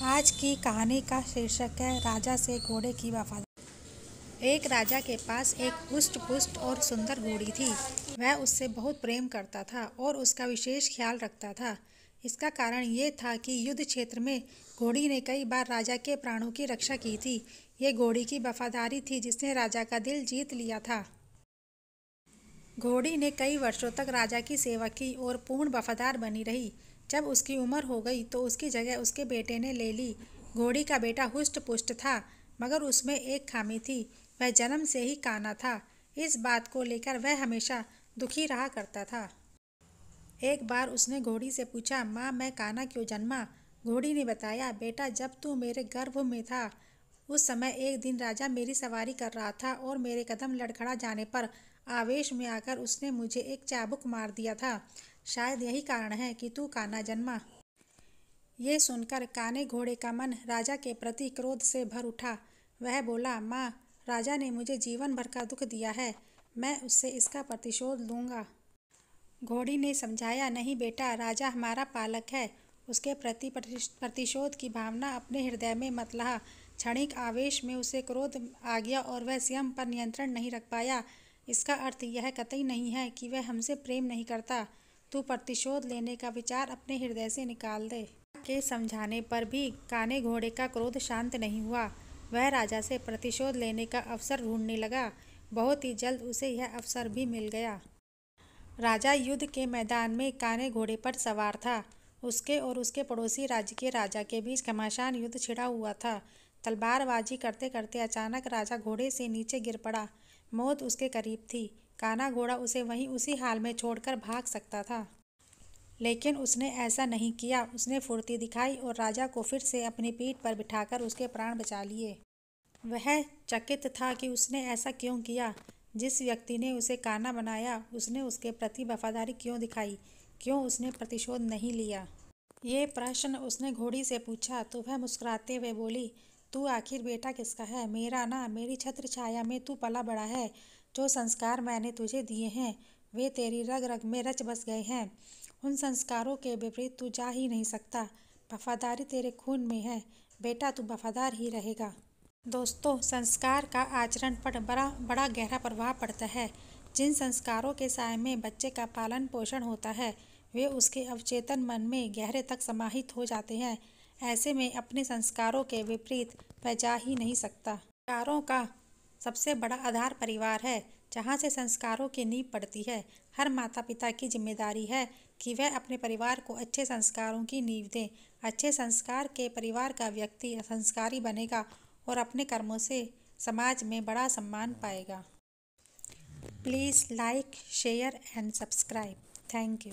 आज की कहानी का शीर्षक है राजा से घोड़े की वफादारी। एक राजा के पास एक हुष्ट पुष्ट और सुंदर घोड़ी थी। वह उससे बहुत प्रेम करता था और उसका विशेष ख्याल रखता था। इसका कारण ये था कि युद्ध क्षेत्र में घोड़ी ने कई बार राजा के प्राणों की रक्षा की थी। ये घोड़ी की वफादारी थी जिसने राजा का दिल जीत लिया था। घोड़ी ने कई वर्षों तक राजा की सेवा की और पूर्ण वफादार बनी रही। जब उसकी उम्र हो गई तो उसकी जगह उसके बेटे ने ले ली। घोड़ी का बेटा हुष्ट पुष्ट था, मगर उसमें एक खामी थी, वह जन्म से ही काना था। इस बात को लेकर वह हमेशा दुखी रहा करता था। एक बार उसने घोड़ी से पूछा, माँ मैं काना क्यों जन्मा? घोड़ी ने बताया, बेटा जब तू मेरे गर्भ में था उस समय एक दिन राजा मेरी सवारी कर रहा था और मेरे कदम लड़खड़ा जाने पर आवेश में आकर उसने मुझे एक चाबुक मार दिया था। शायद यही कारण है कि तू काना जन्मा। ये सुनकर काने घोड़े का मन राजा के प्रति क्रोध से भर उठा। वह बोला, माँ राजा ने मुझे जीवन भर का दुख दिया है, मैं उससे इसका प्रतिशोध लूँगा। घोड़ी ने समझाया, नहीं बेटा, राजा हमारा पालक है, उसके प्रति प्रतिशोध की भावना अपने हृदय में मत ला। क्षणिक आवेश में उसे क्रोध आ गया और वह स्वयं पर नियंत्रण नहीं रख पाया। इसका अर्थ यह कतई नहीं है कि वह हमसे प्रेम नहीं करता। तू प्रतिशोध लेने का विचार अपने हृदय से निकाल दे। के समझाने पर भी काने घोड़े का क्रोध शांत नहीं हुआ। वह राजा से प्रतिशोध लेने का अवसर ढूंढने लगा। बहुत ही जल्द उसे यह अवसर भी मिल गया। राजा युद्ध के मैदान में काने घोड़े पर सवार था। उसके और उसके पड़ोसी राज्य के राजा के बीच घमासान युद्ध छिड़ा हुआ था। तलवारबाजी करते करते अचानक राजा घोड़े से नीचे गिर पड़ा। मौत उसके करीब थी। काना घोड़ा उसे वहीं उसी हाल में छोड़कर भाग सकता था, लेकिन उसने ऐसा नहीं किया। उसने फुर्ती दिखाई और राजा को फिर से अपनी पीठ पर बिठाकर उसके प्राण बचा लिए। वह चकित था कि उसने ऐसा क्यों किया। जिस व्यक्ति ने उसे काना बनाया उसने उसके प्रति वफादारी क्यों दिखाई? क्यों उसने प्रतिशोध नहीं लिया? ये प्रश्न उसने घोड़ी से पूछा तो वह मुस्कुराते हुए बोली, तू आखिर बेटा किसका है? मेरा ना। मेरी छत्र छाया में तू पला बड़ा है। जो संस्कार मैंने तुझे दिए हैं वे तेरी रग रग में रच बस गए हैं। उन संस्कारों के विपरीत तू जा ही नहीं सकता। वफादारी तेरे खून में है बेटा, तू वफादार ही रहेगा। दोस्तों, संस्कार का आचरण पर बड़ा गहरा प्रभाव पड़ता है। जिन संस्कारों के साए में बच्चे का पालन पोषण होता है वे उसके अवचेतन मन में गहरे तक समाहित हो जाते हैं। ऐसे में अपने संस्कारों के विपरीत वह जा ही नहीं सकता। संस्कारों का सबसे बड़ा आधार परिवार है, जहाँ से संस्कारों की नींव पड़ती है। हर माता पिता की जिम्मेदारी है कि वह अपने परिवार को अच्छे संस्कारों की नींव दें। अच्छे संस्कार के परिवार का व्यक्ति संस्कारी बनेगा और अपने कर्मों से समाज में बड़ा सम्मान पाएगा। Please like, share and subscribe. Thank you.